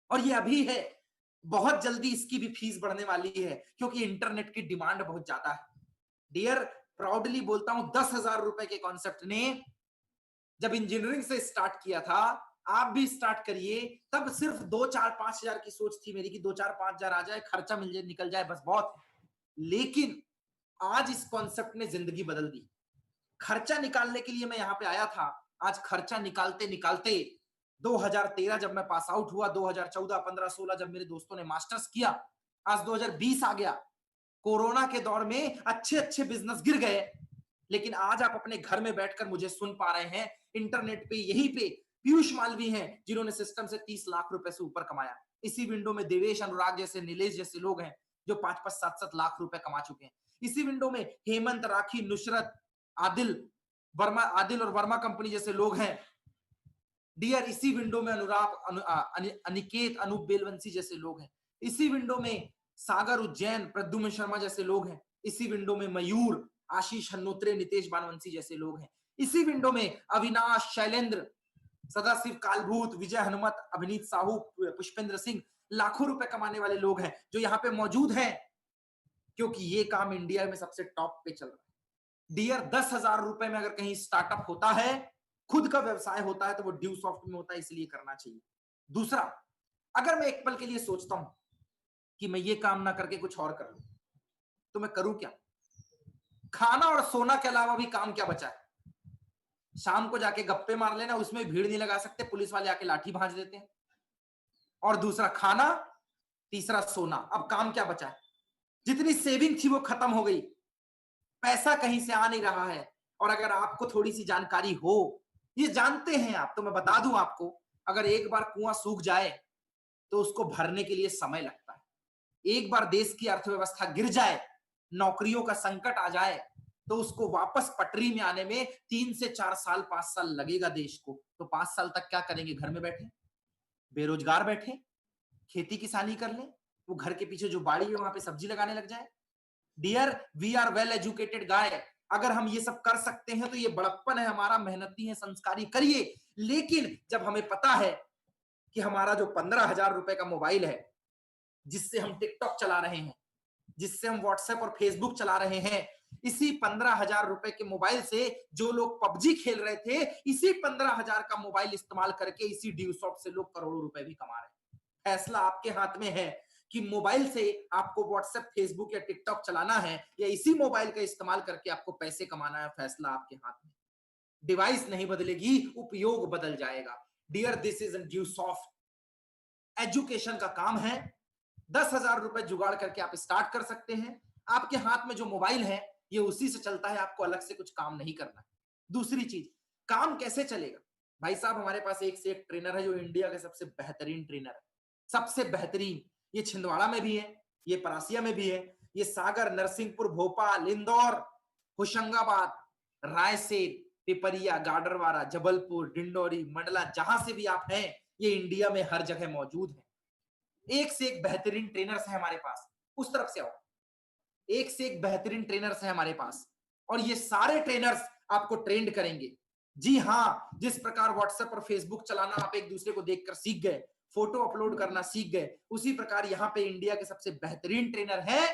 और ये अभी है, बहुत जल्दी इसकी भी फीस बढ़ने वाली है क्योंकि इंटरनेट की डिमांड बहुत ज्यादा है। डियर, प्राउडली बोलता हूं, 10,000 रुपए के कॉन्सेप्ट ने जब इंजीनियरिंग से स्टार्ट किया था, आप भी स्टार्ट करिए, तब सिर्फ 2 4 5 हजार की सोच थी मेरी कि 2 4 5 हजार आ जाए, खर्चा मिल जाए, निकल जाए, बस बहुत है। लेकिन आज इस कॉन्सेप्ट ने जिंदगी बदल दी। खर्चा निकालने के लिए मैं यहां पे आया था, आज खर्चा निकालते निकालते 2013 जब मैं पास आउट हुआ, 2014 15 16 जब मेरे दोस्तों ने मास्टर्स किया, आज 2020 आ गया। कोरोना के दौर में अच्छे अच्छे बिजनेस गिर गए, लेकिन आज आप अपने घर में बैठकर मुझे सुन पा रहे हैं इंटरनेट पे। यहीं पे पीयूष मालवी हैं जिन्होंने सिस्टम से 30 लाख रुपए से ऊपर कमाया। इसी विंडो में देवेश अनुराग जैसे, नीलेश जैसे लोग हैं जो 5 5 7 7 लाख रुपए कमा चुके हैं। इसी विंडो में हेमंत, राखी, नुसरत, आदिल वर्मा, आदिल और वर्मा कंपनी जैसे लोग हैं। डियर, इसी विंडो में अनुराग अनिकेत, अनूप बेलवंशी जैसे लोग हैं। इसी विंडो में सागर उज्जैन, प्रद्युम्न शर्मा जैसे लोग हैं। इसी विंडो में मयूर, आशीष हन्नोत्रे, नितेश बानवंशी जैसे लोग हैं। इसी विंडो में अविनाश, शैलेंद्र, सदाशिव कालभूत, विजय हनुमत, अभिनीत साहू, पुष्पेंद्र सिंह, लाखों रुपए कमाने वाले लोग हैं जो यहाँ पे मौजूद हैं, क्योंकि ये काम इंडिया में सबसे टॉप पे चल रहा है। डियर, 10,000 रुपए में अगर कहीं स्टार्टअप होता है, खुद का व्यवसाय होता है, तो वो ड्यू सॉफ्ट में होता है, इसलिए करना चाहिए। दूसरा, अगर मैं एक पल के लिए सोचता हूं कि मैं ये काम ना करके कुछ और कर लूं, तो मैं करूं क्या? खाना और सोना के अलावा भी काम क्या बचा है? शाम को जाके गप्पे मार लेना, उसमें भीड़ नहीं लगा सकते, पुलिस वाले आके लाठी भांज देते हैं। और दूसरा खाना, तीसरा सोना, अब काम क्या बचा है? जितनी सेविंग थी वो खत्म हो गई, पैसा कहीं से आ नहीं रहा है। और अगर आपको थोड़ी सी जानकारी हो, ये जानते हैं आप, तो मैं बता दूं आपको, अगर एक बार कुआं सूख जाए तो उसको भरने के लिए समय लगता है। एक बार देश की अर्थव्यवस्था गिर जाए, नौकरियों का संकट आ जाए, तो उसको वापस पटरी में आने में 3 से 4 साल, 5 साल लगेगा देश को। तो 5 साल तक क्या करेंगे? घर में बैठे, बेरोजगार बैठे, खेती किसानी कर लें, वो घर के पीछे जो बाड़ी है वहां पे सब्जी लगाने लग जाए। Dear, we are well educated guy, अगर हम ये सब कर सकते हैं तो ये बड़प्पन है हमारा, मेहनती है, संस्कारी, करिए। लेकिन जब हमें पता है कि हमारा जो 15,000 रुपए का मोबाइल है, जिससे हम टिकटॉक चला रहे हैं, जिससे हम व्हाट्सएप और फेसबुक चला रहे हैं, इसी 15,000 रुपए के मोबाइल से जो लोग पबजी खेल रहे थे, इसी 15,000 का मोबाइल इस्तेमाल करके इसी ड्यू सॉफ्ट से लोग करोड़ों रुपए भी कमा रहे हैं। फैसला आपके हाथ में है कि मोबाइल से आपको व्हाट्सएप, फेसबुक या टिकटॉक चलाना है, या इसी मोबाइल का इस्तेमाल करके आपको पैसे कमाना है। फैसला आपके हाथ में। डिवाइस नहीं बदलेगी, उपयोग बदल जाएगा। Dear, this is due soft. Education का काम है। 10,000 रुपए जुगाड़ करके आप स्टार्ट कर सकते हैं। आपके हाथ में जो मोबाइल है, ये उसी से चलता है, आपको अलग से कुछ काम नहीं करना है। दूसरी चीज, काम कैसे चलेगा? भाई साहब, हमारे पास एक से एक ट्रेनर है जो इंडिया के सबसे बेहतरीन ट्रेनर है, सबसे बेहतरीन। ये छिंदवाड़ा में भी है, ये परासिया में भी है, ये सागर, नरसिंहपुर, भोपाल, इंदौर, होशंगाबाद, रायसेन, पिपरिया, गाडरवारा, जबलपुर, डिंडोरी, मंडला, जहां से भी आप हैं, ये इंडिया में हर जगह मौजूद है। एक से एक बेहतरीन ट्रेनर्स है हमारे पास। उस तरफ से आओ, एक से एक बेहतरीन ट्रेनर्स है हमारे पास, और ये सारे ट्रेनर्स आपको ट्रेंड करेंगे। जी हाँ, जिस प्रकार व्हाट्सएप और फेसबुक चलाना आप एक दूसरे को देखकर सीख गए, फोटो अपलोड करना सीख गए, उसी प्रकार यहाँ पे इंडिया के सबसे बेहतरीन ट्रेनर है।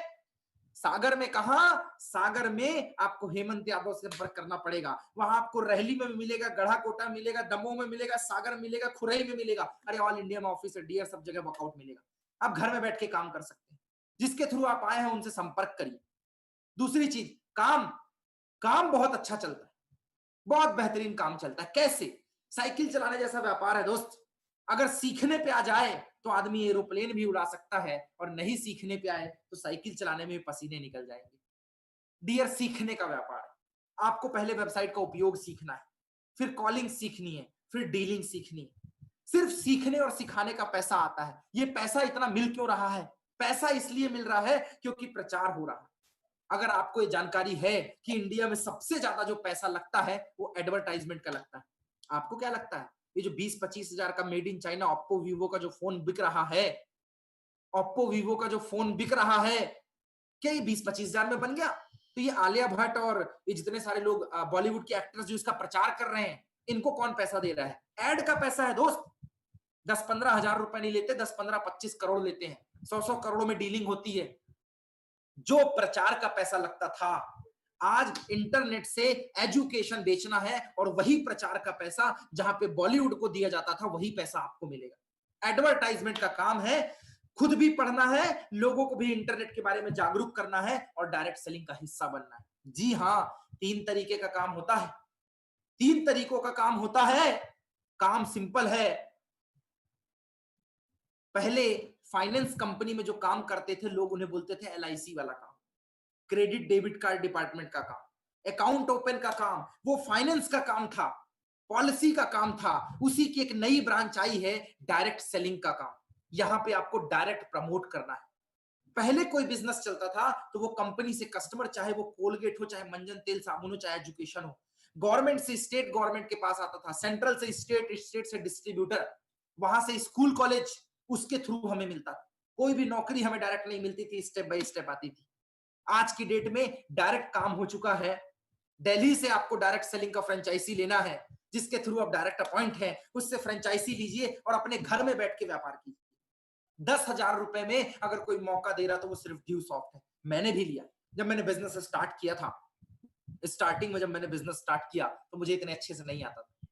सागर में कहा? सागर में आपको हेमंत यादव से संपर्क करना पड़ेगा। वहां आपको रहली में मिलेगा, गढ़ा कोटा मिलेगा, दमोह में मिलेगा, सागर मिलेगा, खुरई में मिलेगा, अरे ऑल इंडिया में ऑफिस है, डीआर सब जगह वर्कआउट मिलेगा। आप घर में बैठ के काम कर सकते हैं। जिसके थ्रू आप आए हैं उनसे संपर्क करिए। दूसरी चीज, काम, काम बहुत अच्छा चलता है, बहुत बेहतरीन काम चलता है। कैसे? साइकिल चलाने जैसा व्यापार है दोस्त। अगर सीखने पे आ जाए तो आदमी एरोप्लेन भी उड़ा सकता है, और नहीं सीखने पे आए तो साइकिल चलाने में पसीने निकल जाएंगे। डियर, सीखने का व्यापार है। आपको पहले वेबसाइट का उपयोग सीखना है, फिर कॉलिंग सीखनी है, फिर डीलिंग सीखनी है। सिर्फ सीखने और सिखाने का पैसा आता है। ये पैसा इतना मिल क्यों रहा है? पैसा इसलिए मिल रहा है क्योंकि प्रचार हो रहा है। अगर आपको ये जानकारी है कि इंडिया में सबसे ज्यादा जो पैसा लगता है वो एडवर्टाइजमेंट का लगता है। आपको क्या लगता है? ये जो 20 25 हजार का made in China Oppo Vivo का जो फोन बिक रहा है, ओप्पो वीवो का जो फोन बिक रहा है, क्या ये 20 25 हजार में बन गया? तो ये आलिया भट्ट और ये जितने सारे लोग बॉलीवुड के एक्टर्स जो इसका प्रचार कर रहे हैं, इनको कौन पैसा दे रहा है? एड का पैसा है दोस्त। 10-15 हजार रुपए नहीं लेते, 10-15-25 करोड़ लेते हैं, 100-100 करोड़ों में डीलिंग होती है। जो प्रचार का पैसा लगता था, आज इंटरनेट से एजुकेशन बेचना है और वही प्रचार का पैसा जहां पे बॉलीवुड को दिया जाता था, वही पैसा आपको मिलेगा। एडवर्टाइजमेंट का काम है, खुद भी पढ़ना है, लोगों को भी इंटरनेट के बारे में जागरूक करना है और डायरेक्ट सेलिंग का हिस्सा बनना है। जी हां, 3 तरीके का काम होता है, 3 तरीकों का काम होता है। काम सिंपल है। पहले फाइनेंस कंपनी में जो काम करते थे लोग, उन्हें बोलते थे एलआईसी वाला काम, क्रेडिट डेबिट कार्ड डिपार्टमेंट का काम, अकाउंट ओपन का काम, वो फाइनेंस का काम था, पॉलिसी का काम था। उसी की एक नई ब्रांच आई है, डायरेक्ट सेलिंग का काम। यहां पे आपको डायरेक्ट प्रमोट करना है। पहले कोई बिजनेस चलता था तो वो कंपनी से कस्टमर, चाहे वो कोलगेट हो, चाहे मंजन तेल साबुन हो, चाहे एजुकेशन हो, गवर्नमेंट से स्टेट गवर्नमेंट के पास आता था, सेंट्रल से स्टेट, स्टेट से डिस्ट्रीब्यूटर, वहां से स्कूल कॉलेज, उसके थ्रू हमें मिलता था। कोई भी नौकरी हमें डायरेक्ट नहीं मिलती थी, स्टेप बाय स्टेप आती थी। आज की डेट में डायरेक्ट काम हो चुका है। दिल्ली से आपको डायरेक्ट सेलिंग का फ्रेंचाइजी लेना है, जिसके थ्रू आप डायरेक्ट अपॉइंट हैं, उससे फ्रेंचाइजी लीजिए और अपने घर में बैठ के व्यापार कीजिए। 10,000 रुपए में अगर कोई मौका दे रहा तो वो सिर्फ ड्यू सॉफ्ट है। मैंने भी लिया। जब मैंने बिजनेस स्टार्ट किया था, स्टार्टिंग में जब मैंने बिजनेस स्टार्ट किया तो मुझे इतने अच्छे से नहीं आता था,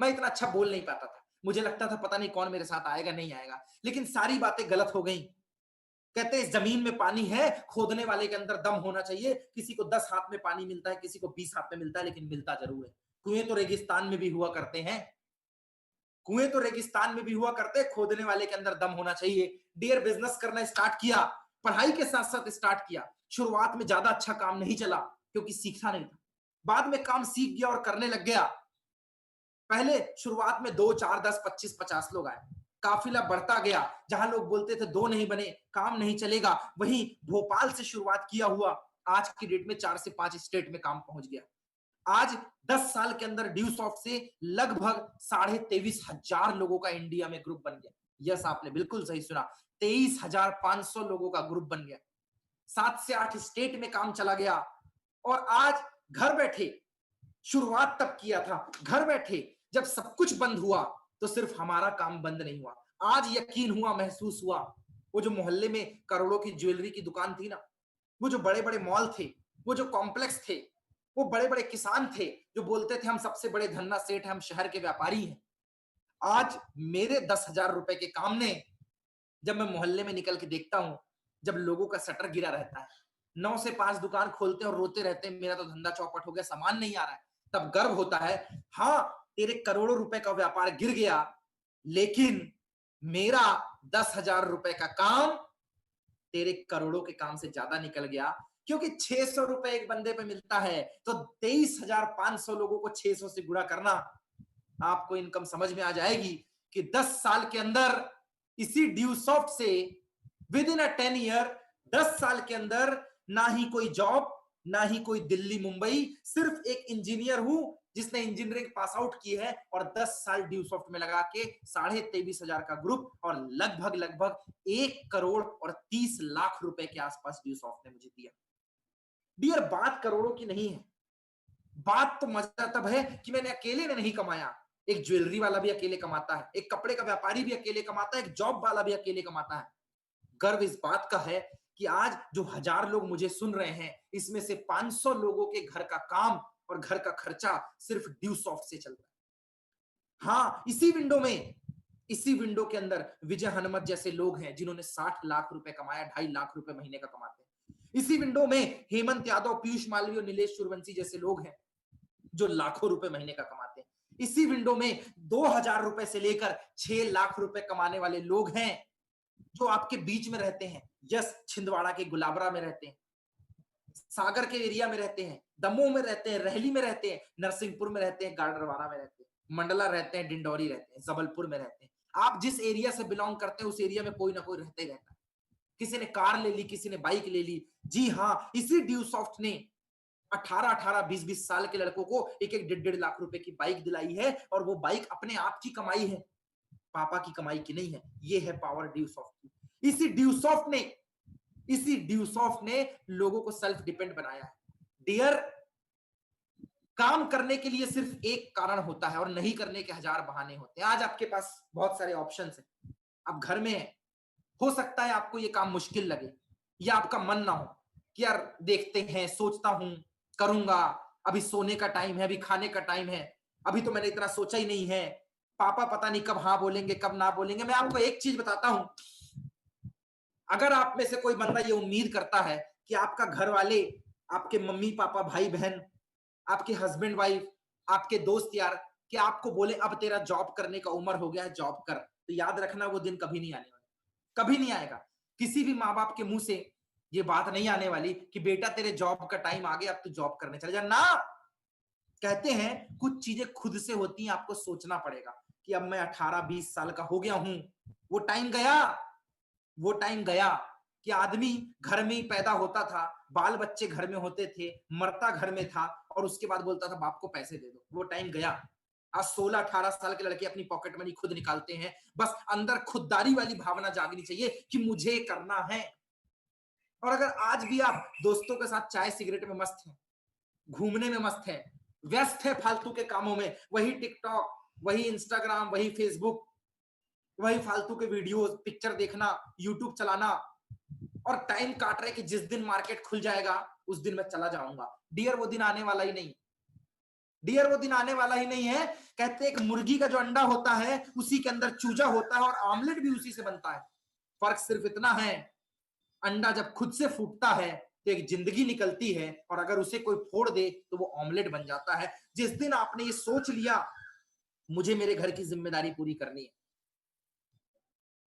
मैं इतना अच्छा बोल नहीं पाता था। मुझे लगता था पता नहीं कौन मेरे साथ आएगा नहीं आएगा, लेकिन सारी बातें गलत हो गई। कहते हैं जमीन में पानी है, खोदने वाले के अंदर दम होना चाहिए। किसी को 10 हाथ में पानी मिलता है, किसी को 20 हाथ में मिलता है, लेकिन मिलता जरूर है। कुएं तो रेगिस्तान में भी हुआ करते हैं, कुएं तो रेगिस्तान में भी हुआ करते, खोदने वाले के अंदर दम होना चाहिए। डियर, बिजनेस करना स्टार्ट किया, पढ़ाई के साथ साथ स्टार्ट किया। शुरुआत में ज्यादा अच्छा काम नहीं चला क्योंकि सीखा नहीं था। बाद में काम सीख गया और करने लग गया। पहले शुरुआत में 2, 4, 10, 25, 50 लोग आए, काफिला बढ़ता गया। जहां लोग बोलते थे 2 नहीं बने, काम नहीं चलेगा, वहीं भोपाल से शुरुआत किया हुआ आज की डेट में 4 से 5 स्टेट में काम पहुंच गया। आज 10 साल के अंदर ड्यू सॉफ्ट से लगभग 23,500 लोगों का इंडिया में ग्रुप बन गया। यस, आपने बिल्कुल सही सुना, 23,500 लोगों का ग्रुप बन गया। 7 से 8 स्टेट में काम चला गया और आज घर बैठे, शुरुआत तब किया था घर बैठे, जब सब कुछ बंद हुआ तो सिर्फ हमारा काम बंद नहीं हुआ। आज यकीन हुआ, महसूस हुआ। वो जो मोहल्ले में करोड़ों की ज्वेलरी की दुकान थी ना, वो जो बड़े बड़े मॉल थे, वो जो कॉम्प्लेक्स थे, वो बड़े बड़े किसान थे जो बोलते थे हम सबसे बड़े धन्ना सेठ हैं, हम शहर के व्यापारी हैं। आज मेरे 10,000 रुपए के काम ने, जब मैं मोहल्ले में निकल के देखता हूं, जब लोगों का शटर गिरा रहता है, 9 से 5 दुकान खोलते हैं और रोते रहते हैं मेरा तो धंधा चौपट हो गया, सामान नहीं आ रहा है, तब गर्व होता है। हाँ, तेरे करोड़ों रुपए का व्यापार गिर गया, लेकिन मेरा 10,000 रुपए का काम तेरे करोड़ों के काम से ज्यादा निकल गया। क्योंकि 600 रुपए एक बंदे पे मिलता है तो 23,500 लोगों को 600 से गुणा करना, आपको इनकम समझ में आ जाएगी कि 10 साल के अंदर इसी ड्यू सॉफ्ट से, विद इन अ 10 ईयर, 10 साल के अंदर ना ही कोई जॉब, ना ही कोई दिल्ली मुंबई, सिर्फ एक इंजीनियर हूं जिसने इंजीनियरिंग पास आउट की है और 10 साल ड्यू सॉफ्ट में लगा के 23,500 का ग्रुप और लगभग लगभग 1 करोड़ और 30 लाख रुपए के आसपास ड्यू सॉफ्ट ने मुझे दिया। डियर, बात करोड़ों की नहीं है, बात तो मजा तब है कि मैंने अकेले ने नहीं कमाया। एक ज्वेलरी वाला भी अकेले कमाता है, एक कपड़े का व्यापारी भी अकेले कमाता है, एक जॉब वाला भी अकेले कमाता है। गर्व इस बात का है कि आज जो 1000 लोग मुझे सुन रहे हैं, इसमें से 500 लोगों के घर का काम और घर का खर्चा सिर्फ ड्यू सॉफ्ट से चल रहा है। हाँ, इसी विंडो के अंदर विजय हनुमत जैसे लोग हैं जिन्होंने 60 लाख रुपए कमाया, 2.5 लाख रुपए महीने का कमाते हैं। इसी विंडो में हेमंत यादव, पीयूष मालवीय और नीलेश सूर्यवंशी जैसे लोग हैं जो लाखों रुपए महीने का कमाते हैं। इसी विंडो में 2,000 रुपए से लेकर 6 लाख रुपए कमाने वाले लोग हैं जो आपके बीच में रहते हैं। यस, छिंदवाड़ा के गुलाबरा में रहते हैं, सागर के एरिया में रहते हैं, दमोह में रहते हैं, रहली में रहते हैं, नरसिंहपुर में रहते हैं, गाडरवारा में रहते हैं, मंडला रहते हैं, डिंडौरी रहते हैं, जबलपुर में रहते हैं। आप जिस एरिया से बिलोंग करते हैं उस एरिया में कोई ना कोई रहता ही रहता है। किसी ने कार ले ली, किसी ने बाइक ले ली। जी हाँ, इसी ड्यू सॉफ्ट ने 18-18, 20-20 साल के लड़कों को 1-1, 1.5 लाख रुपए की बाइक दिलाई है और वो बाइक अपने आप की कमाई है, पापा की कमाई की नहीं है। ये है पावर ड्यू सॉफ्ट की। इसी ड्यू सॉफ्ट ने लोगों को सेल्फ डिपेंड बनाया है। डियर, काम करने के लिए सिर्फ एक कारण होता है और नहीं करने के हजार बहाने होते हैं। आज आपके पास बहुत सारे ऑप्शंस हैं, आप घर में हैं, हो सकता है आपको ये काम मुश्किल लगे या आपका मन ना हो कि यार देखते हैं, सोचता हूं, करूंगा, अभी सोने का टाइम है, अभी खाने का टाइम है, अभी तो मैंने इतना सोचा ही नहीं है, पापा पता नहीं कब हाँ बोलेंगे कब ना बोलेंगे। मैं आपको एक चीज बताता हूं, अगर आप में से कोई बंदा ये उम्मीद करता है कि आपका घर वाले, आपके मम्मी पापा भाई बहन, आपके हस्बैंड वाइफ, आपके दोस्त यार, कि आपको बोले अब तेरा जॉब करने का उम्र हो गया है, जॉब कर, तो याद रखना वो दिन कभी नहीं आने वाला, कभी नहीं आएगा। किसी भी माँ बाप के मुंह से ये बात नहीं आने वाली कि बेटा तेरे जॉब का टाइम आ गया, अब तू जॉब करने चले जा ना। कहते हैं कुछ चीजें खुद से होती हैं, आपको सोचना पड़ेगा कि अब मैं 18-20 साल का हो गया हूं, वो टाइम गया, वो टाइम गया कि आदमी घर में ही पैदा होता था, बाल बच्चे घर में होते थे, मरता घर में था और उसके बाद बोलता था बाप को पैसे दे दो। वो टाइम गया। आज 16-18 साल के लड़के अपनी पॉकेट मनी खुद निकालते हैं। बस अंदर खुददारी वाली भावना जागनी चाहिए कि मुझे करना है। और अगर आज भी आप दोस्तों के साथ चाय सिगरेट में मस्त हैं, घूमने में मस्त हैं, व्यस्त है फालतू के कामों में, वही टिकटॉक, वही इंस्टाग्राम, वही फेसबुक, वही फालतू के वीडियोस, पिक्चर देखना, यूट्यूब चलाना, और टाइम काट रहे कि जिस दिन मार्केट खुल जाएगा उस दिन मैं चला जाऊंगा। डियर वो दिन आने वाला ही नहीं, डियर वो दिन आने वाला ही नहीं है। कहते हैं एक मुर्गी का जो अंडा होता है उसी के अंदर चूजा होता है और आमलेट भी उसी से बनता है। फर्क सिर्फ इतना है, अंडा जब खुद से फूटता है तो एक जिंदगी निकलती है और अगर उसे कोई फोड़ दे तो वो ऑमलेट बन जाता है। जिस दिन आपने ये सोच लिया मुझे मेरे घर की जिम्मेदारी पूरी करनी है,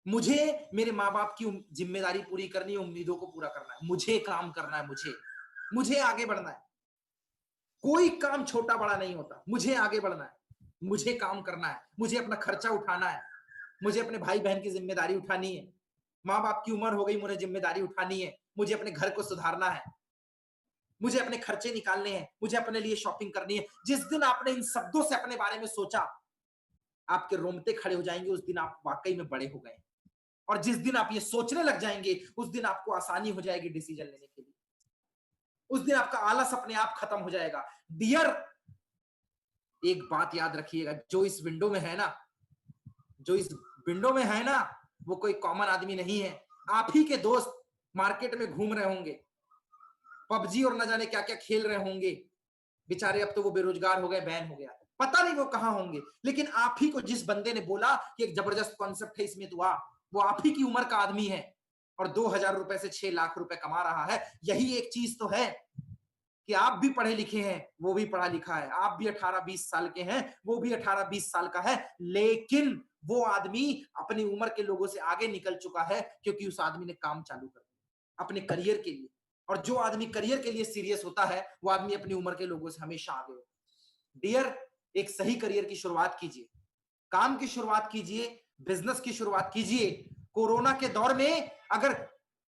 मुझे मेरे माँ बाप की जिम्मेदारी पूरी करनी है, उम्मीदों को पूरा करना है, मुझे काम करना है, मुझे आगे बढ़ना है। कोई काम छोटा बड़ा नहीं होता, मुझे आगे बढ़ना है, मुझे काम करना है, मुझे अपना खर्चा उठाना है, मुझे अपने भाई बहन की जिम्मेदारी उठानी है, माँ बाप की उम्र हो गई, मुझे जिम्मेदारी उठानी है, मुझे अपने घर को सुधारना है, मुझे अपने खर्चे निकालने हैं, मुझे अपने लिए शॉपिंग करनी है। जिस दिन आपने इन शब्दों से अपने बारे में सोचा, आपके रोंगटे खड़े हो जाएंगे, उस दिन आप वाकई में बड़े हो गए। और जिस दिन आप ये सोचने लग जाएंगे उस दिन आपको आसानी हो जाएगी डिसीजन लेने के लिए, उस दिन आपका आलस अपने आप खत्म हो जाएगा। डियर एक बात याद रखिएगा, जो इस विंडो में है ना, जो इस विंडो में है ना, वो कोई कॉमन आदमी नहीं है। आप ही के दोस्त मार्केट में घूम रहे होंगे, पबजी और न जाने क्या क्या खेल रहे होंगे, बेचारे अब तो वो बेरोजगार हो गए, बैन हो गया, पता नहीं वो कहां होंगे। लेकिन आप ही को जिस बंदे ने बोला कि एक जबरदस्त कॉन्सेप्ट है इसमें तो आ, वो आप ही की उम्र का आदमी है और 2000 रुपए से 6 लाख रुपए कमा रहा है। यही एक चीज तो है कि आप भी पढ़े लिखे हैं, वो भी पढ़ा लिखा है, आप भी 18-20 साल के हैं, वो भी 18-20 साल का है, लेकिन वो आदमी अपनी उम्र के लोगों से आगे निकल चुका है क्योंकि उस आदमी ने काम चालू कर दिया अपने करियर के लिए। और जो आदमी करियर के लिए सीरियस होता है वो आदमी अपनी उम्र के लोगों से हमेशा आगे होता है। डियर एक सही करियर की शुरुआत कीजिए, काम की शुरुआत कीजिए, बिजनेस की शुरुआत कीजिए। कोरोना के दौर में अगर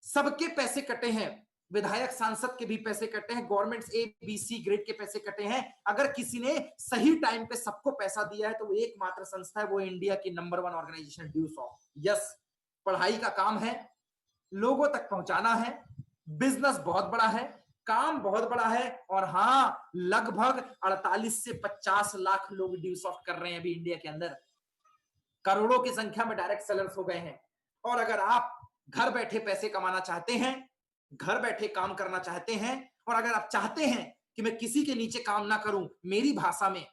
सबके पैसे कटे हैं, विधायक सांसद के भी पैसे कटे हैं, गवर्नमेंट ABC ग्रेड के पैसे कटे हैं, अगर किसी ने सही टाइम पे सबको पैसा दिया है तो वो एकमात्र संस्था है, वो इंडिया की नंबर 1 ऑर्गेनाइजेशन ड्यूसॉफ्ट। यस, पढ़ाई का काम है, लोगों तक पहुंचाना है, बिजनेस बहुत बड़ा है, काम बहुत बड़ा है, और हाँ लगभग 48 से 50 लाख लोग ड्यूसॉफ्ट कर रहे हैं अभी इंडिया के अंदर, करोड़ों की संख्या में डायरेक्ट सेलर्स हो गए हैं। और अगर आप घर बैठे पैसे कमाना चाहते हैं, घर बैठे काम करना चाहते हैं, और अगर आप चाहते हैं कि मैं किसी के नीचे काम ना करूं, मेरी भाषा में,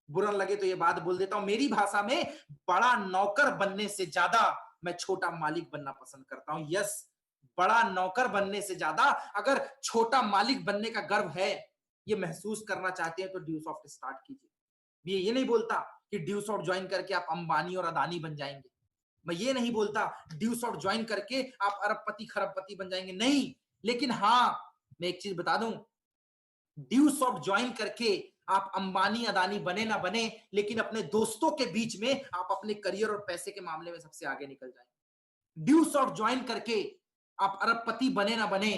बुरा लगे तो ये बात बोल देता हूं, मेरी भाषा में बड़ा नौकर बनने से ज्यादा मैं छोटा मालिक बनना पसंद करता हूं। यस, बड़ा नौकर बनने से ज्यादा अगर छोटा मालिक बनने का गर्व है, ये महसूस करना चाहते हैं, तो ड्यूसॉफ्ट स्टार्ट कीजिए। ये नहीं बोलता कि ड्यूसॉफ्ट ज्वाइन करके आप अंबानी और अदानी बन जाएंगे, मैं ये नहीं बोलता ड्यूसॉफ्ट ज्वाइन करके आप अरबपति खरबपति बन जाएंगे, नहीं। लेकिन हाँ, मैं एक चीज बता दूं, ड्यूसॉफ्ट ज्वाइन करके आप अंबानी अदानी बने ना बने, लेकिन अपने दोस्तों के बीच में आप अपने करियर और पैसे के मामले में सबसे आगे निकल जाएंगे। ड्यूसॉफ्ट ज्वाइन करके आप अरबपति बने ना बने,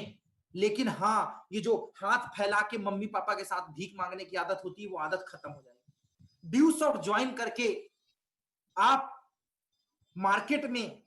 लेकिन हाँ, ये जो हाथ फैला के मम्मी पापा के साथ भीख मांगने की आदत होती है, वो आदत खत्म हो जाएगी। ड्यूसॉफ्ट ज्वाइन करके आप मार्केट में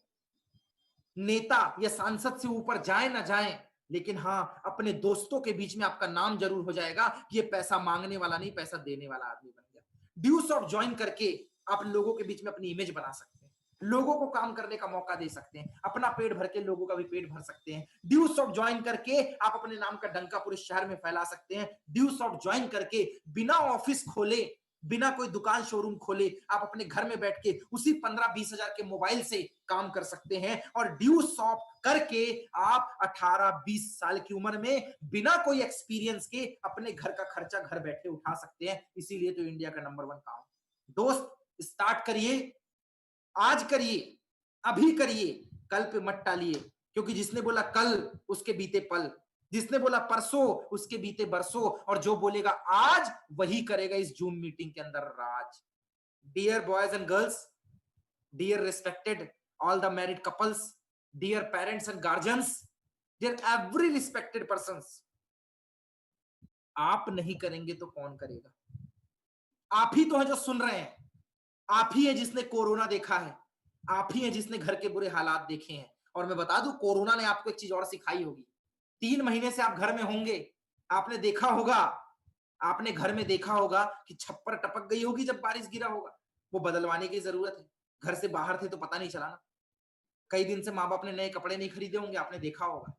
नेता या सांसद से ऊपर जाए ना जाए, लेकिन हाँ, अपने दोस्तों के बीच में आपका नाम जरूर हो जाएगा कि ये पैसा मांगने वाला नहीं, पैसा देने वाला आदमी बन गया। ड्यूस ऑफ ज्वाइन करके आप लोगों के बीच में अपनी इमेज बना सकते हैं, लोगों को काम करने का मौका दे सकते हैं, अपना पेट भर के लोगों का भी पेट भर सकते हैं। ड्यूस ऑफ ज्वाइन करके आप अपने नाम का डंका पूरे शहर में फैला सकते हैं। ड्यूस ऑफ ज्वाइन करके बिना ऑफिस खोले, बिना कोई दुकान शोरूम खोले, आप अपने घर में बैठ के उसी 15-20 हजार के मोबाइल से काम कर सकते हैं। और ड्यू शॉप करके आप 18-20 साल की उम्र में बिना कोई एक्सपीरियंस के अपने घर का खर्चा घर बैठे उठा सकते हैं। इसीलिए तो इंडिया का नंबर 1 काम। दोस्त, स्टार्ट करिए, आज करिए, अभी करिए, कल पे मत टालिए, क्योंकि जिसने बोला कल उसके बीते पल, जिसने बोला परसों उसके बीते बरसों, और जो बोलेगा आज वही करेगा इस जूम मीटिंग के अंदर Raj. Dear boys and girls, dear respected all the married couples, dear parents and guardians, dear every respected persons, आप नहीं करेंगे तो कौन करेगा? आप ही तो है जो सुन रहे हैं, आप ही है जिसने कोरोना देखा है, आप ही है जिसने घर के बुरे हालात देखे हैं। और मैं बता दूं, कोरोना ने आपको एक चीज और सिखाई होगी। 3 महीने से आप घर में होंगे, आपने देखा होगा, आपने घर में देखा होगा कि छप्पर टपक गई होगी जब बारिश गिरा होगा, वो बदलवाने की जरूरत है। घर से बाहर थे तो पता नहीं चला ना। कई दिन से माँ बाप ने नए कपड़े नहीं खरीदे होंगे, आपने देखा होगा।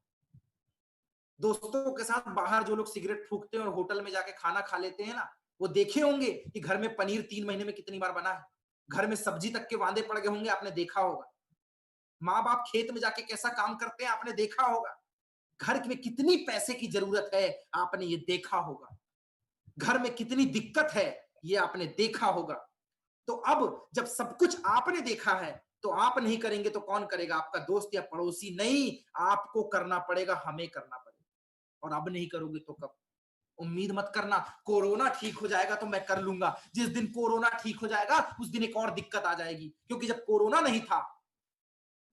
दोस्तों के साथ बाहर जो लोग सिगरेट फूकते हैं और होटल में जाके खाना खा लेते हैं ना, वो देखे होंगे कि घर में पनीर 3 महीने में कितनी बार बना है। घर में सब्जी तक के वांदे पड़ गए होंगे, आपने देखा होगा। माँ बाप खेत में जाके कैसा काम करते हैं, आपने देखा होगा। घर में कितनी पैसे की जरूरत है, आपने ये देखा होगा। घर में कितनी दिक्कत है, ये आपने देखा होगा। तो अब जब सब कुछ आपने देखा है, तो आप नहीं करेंगे तो कौन करेगा? आपका दोस्त या पड़ोसी नहीं, आपको करना पड़ेगा, हमें करना पड़ेगा। और अब नहीं करोगे तो कब? उम्मीद मत करना कोरोना ठीक हो जाएगा तो मैं कर लूंगा। जिस दिन कोरोना ठीक हो जाएगा उस दिन एक और दिक्कत आ जाएगी, क्योंकि जब कोरोना नहीं था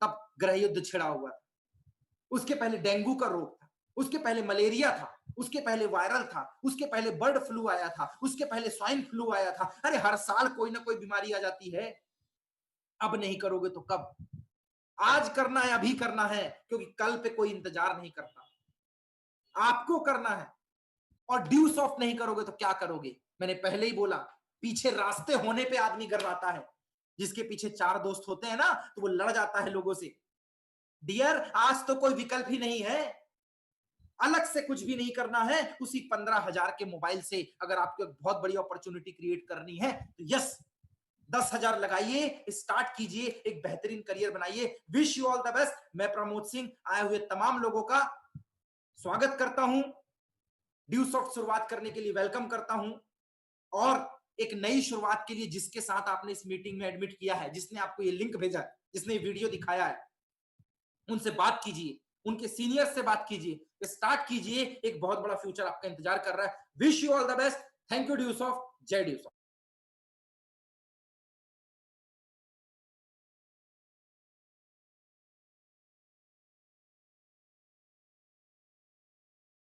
तब गृह युद्ध छिड़ा हुआ था। उसके पहले डेंगू का रोग था, उसके पहले मलेरिया था, उसके पहले वायरल था, उसके पहले बर्ड फ्लू आया था, उसके पहले स्वाइन फ्लू आया था। अरे हर साल कोई ना कोई बीमारी आ जाती है। अब नहीं करोगे तो कब? आज करना है, अभी करना है, क्योंकि कल पे कोई इंतजार नहीं करता। आपको करना है। और ड्यू सॉफ्ट नहीं करोगे तो क्या करोगे? मैंने पहले ही बोला, पीछे रास्ते होने पे आदमी गर्वाता है। जिसके पीछे 4 दोस्त होते हैं ना, तो वो लड़ जाता है लोगों से। डियर, आज तो कोई विकल्प ही नहीं है, अलग से कुछ भी नहीं करना है। उसी 15,000 के मोबाइल से अगर आपको एक बहुत बड़ी अपॉर्चुनिटी क्रिएट करनी है तो यस, 10,000 लगाइए, स्टार्ट कीजिए, एक बेहतरीन करियर बनाइए। Wish you all the best. मैं प्रमोद सिंह आए हुए तमाम लोगों का स्वागत करता हूं, ड्यू सॉफ्ट शुरुआत करने के लिए वेलकम करता हूं। और एक नई शुरुआत के लिए जिसके साथ आपने इस मीटिंग में एडमिट किया है, जिसने आपको ये लिंक भेजा है, जिसने ये वीडियो दिखाया है, उनसे बात कीजिए, उनके सीनियर से बात कीजिए, स्टार्ट कीजिए। एक बहुत बड़ा फ्यूचर आपका इंतजार कर रहा है। Wish you all the best. Thank you due soft. जय ड्यू सॉफ्ट।